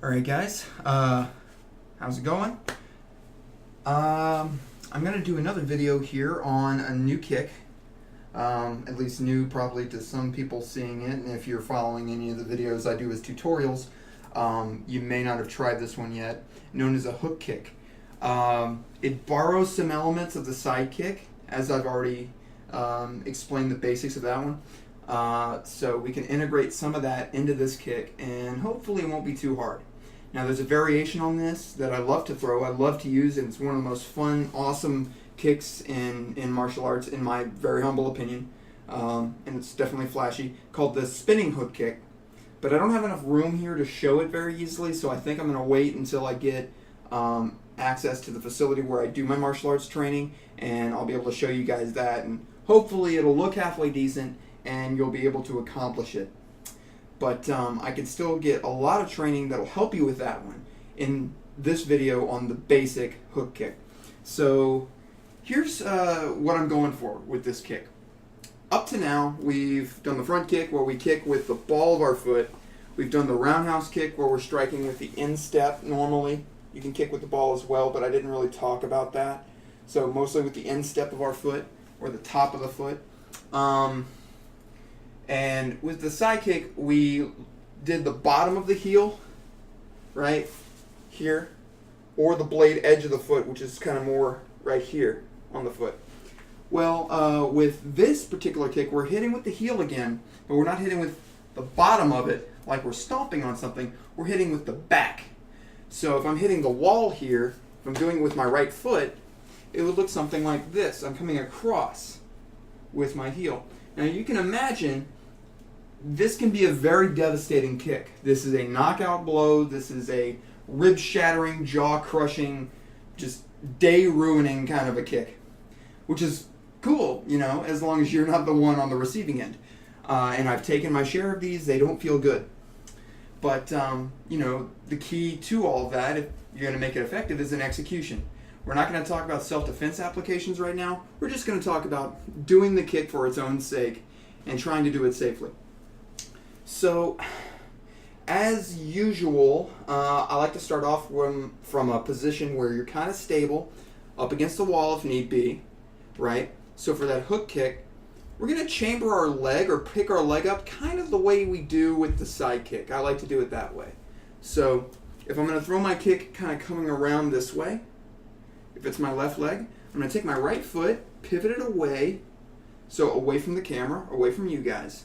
Alright guys, how's it going? I'm going to do another video here on a new kick, at least new probably to some people seeing it, and if you're following any of the videos I do as tutorials, you may not have tried this one yet, known as a hook kick. It borrows some elements of the side kick, as I've already explained the basics of that one. So we can integrate some of that into this kick, and hopefully it won't be too hard. Now there's a variation on this that I love to throw, I love to use, and it's one of the most fun, awesome kicks in martial arts, in my very humble opinion, and it's definitely flashy, called the spinning hook kick. But I don't have enough room here to show it very easily, so I think I'm going to wait until I get access to the facility where I do my martial arts training, and I'll be able to show you guys that, and hopefully it'll look halfway decent and you'll be able to accomplish it. But I can still get a lot of training that'll help you with that one in this video on the basic hook kick. So here's what I'm going for with this kick. Up to now, we've done the front kick where we kick with the ball of our foot. We've done the roundhouse kick where we're striking with the instep normally. You can kick with the ball as well, but I didn't really talk about that. So mostly with the instep of our foot, or the top of the foot. And with the side kick, we did the bottom of the heel, right here, or the blade edge of the foot, which is kind of more right here on the foot. Well, with this particular kick, we're hitting with the heel again, but we're not hitting with the bottom of it like we're stomping on something. We're hitting with the back. So if I'm hitting the wall here, if I'm doing it with my right foot, it would look something like this. I'm coming across with my heel. Now you can imagine this can be a very devastating kick. This is a knockout blow. This is a rib-shattering, jaw-crushing, just day-ruining kind of a kick, which is cool, you know, as long as you're not the one on the receiving end. And I've taken my share of these. They don't feel good. But, you know, the key to all of that, if you're going to make it effective, is an execution. We're not going to talk about self-defense applications right now. We're just going to talk about doing the kick for its own sake and trying to do it safely. So, as usual, I like to start off from a position where you're kind of stable, up against the wall if need be, right? So for that hook kick, we're going to chamber our leg or pick our leg up kind of the way we do with the side kick. I like to do it that way. So if I'm going to throw my kick kind of coming around this way, if it's my left leg, I'm going to take my right foot, pivot it away, so away from the camera, away from you guys,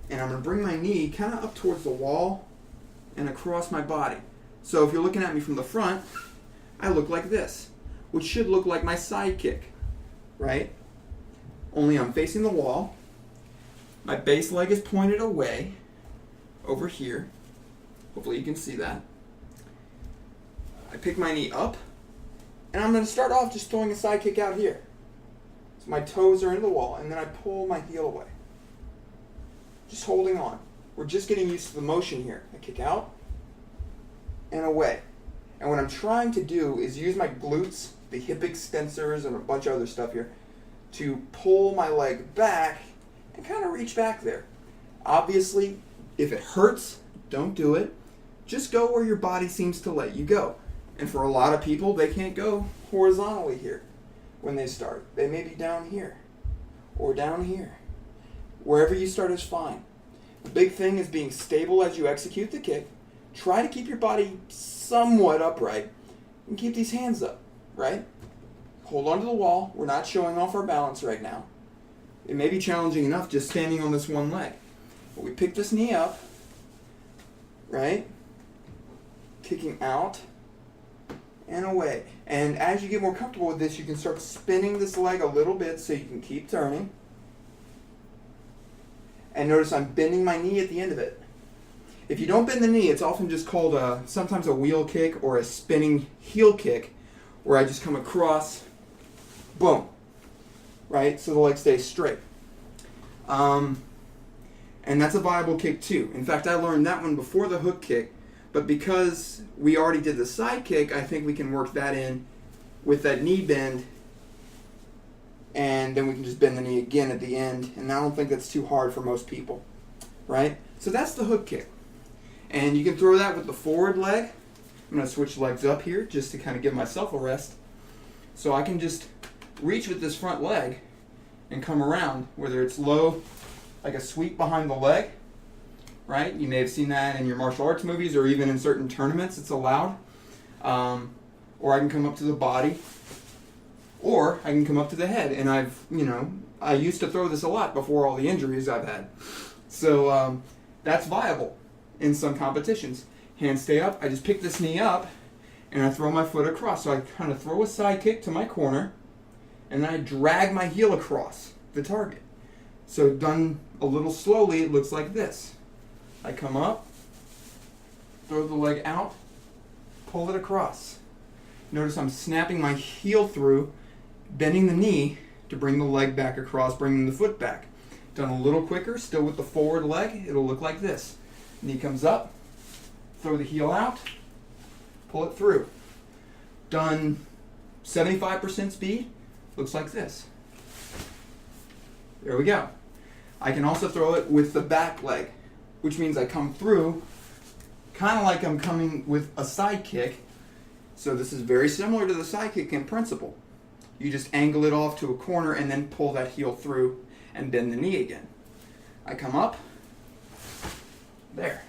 and I'm going to bring my knee kind of up towards the wall and across my body. So if you're looking at me from the front, I look like this, which should look like my side kick, right? Only I'm facing the wall, my base leg is pointed away, over here, hopefully you can see that. I pick my knee up, and I'm going to start off just throwing a side kick out here. So my toes are into the wall, and then I pull my heel away. Just holding on. We're just getting used to the motion here. I kick out and away. And what I'm trying to do is use my glutes, the hip extensors, and a bunch of other stuff here to pull my leg back and kind of reach back there. Obviously, if it hurts, don't do it. Just go where your body seems to let you go. And for a lot of people, they can't go horizontally here when they start. They may be down here or down here. Wherever you start is fine. The big thing is being stable as you execute the kick. Try to keep your body somewhat upright and keep these hands up, right? Hold on to the wall. We're not showing off our balance right now. It may be challenging enough just standing on this one leg. But we pick this knee up, right? Kicking out and away. And as you get more comfortable with this, you can start spinning this leg a little bit so you can keep turning. And notice I'm bending my knee at the end of it. If you don't bend the knee, it's often just called sometimes a wheel kick or a spinning heel kick, where I just come across, boom, right? So the leg stays straight. And that's a viable kick too. In fact, I learned that one before the hook kick, but because we already did the side kick, I think we can work that in with that knee bend, and then we can just bend the knee again at the end, and I don't think that's too hard for most people, right? So that's the hook kick. And you can throw that with the forward leg. I'm going to switch legs up here just to kind of give myself a rest. So I can just reach with this front leg and come around, whether it's low, like a sweep behind the leg, right? You may have seen that in your martial arts movies or even in certain tournaments it's allowed. Or I can come up to the body, or I can come up to the head. And I used to throw this a lot before all the injuries I've had. So that's viable in some competitions. Hands stay up, I just pick this knee up and I throw my foot across. So I kind of throw a side kick to my corner and then I drag my heel across the target. So done a little slowly, it looks like this. I come up, throw the leg out, pull it across. Notice I'm snapping my heel through, bending the knee to bring the leg back across, bringing the foot back. Done a little quicker, still with the forward leg, it'll look like this. Knee comes up, throw the heel out, pull it through. Done 75% speed, looks like this. There we go. I can also throw it with the back leg, which means I come through kind of like I'm coming with a side kick. So this is very similar to the side kick in principle. You just angle it off to a corner and then pull that heel through and bend the knee again. I come up, there.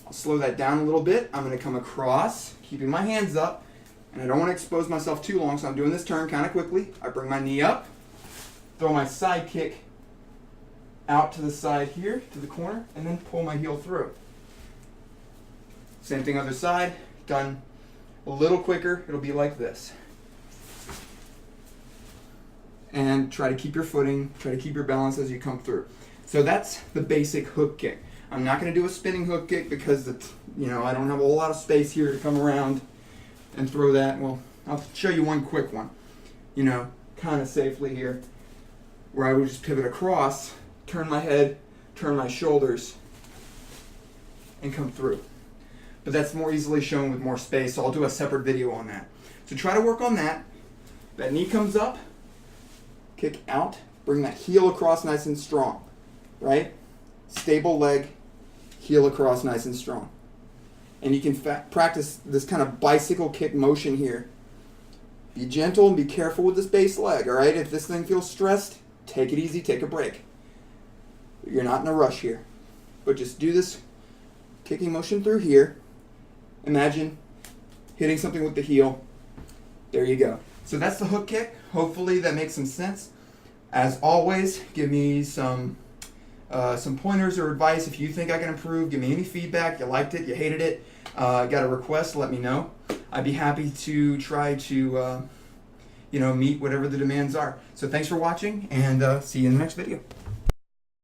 I'll slow that down a little bit. I'm going to come across, keeping my hands up, and I don't want to expose myself too long, so I'm doing this turn kind of quickly. I bring my knee up, throw my side kick out to the side here, to the corner, and then pull my heel through. Same thing other side, done a little quicker, it'll be like this. And try to keep your footing, try to keep your balance as you come through. So that's the basic hook kick. I'm not going to do a spinning hook kick because I don't have a whole lot of space here to come around and throw that. Well, I'll show you one quick one, kind of safely here, where I would just pivot across, turn my head, turn my shoulders, and come through. But that's more easily shown with more space, so I'll do a separate video on that. So try to work on that. That knee comes up, kick out, bring that heel across nice and strong, right? Stable leg, heel across nice and strong. And you can practice this kind of bicycle kick motion here. Be gentle and be careful with this base leg, all right? If this thing feels stressed, take it easy, take a break. You're not in a rush here. But just do this kicking motion through here. Imagine hitting something with the heel. There you go. So that's the hook kick. Hopefully that makes some sense. As always, give me some pointers or advice. If you think I can improve, give me any feedback. You liked it, you hated it, got a request, let me know. I'd be happy to try to meet whatever the demands are. So thanks for watching, and see you in the next video.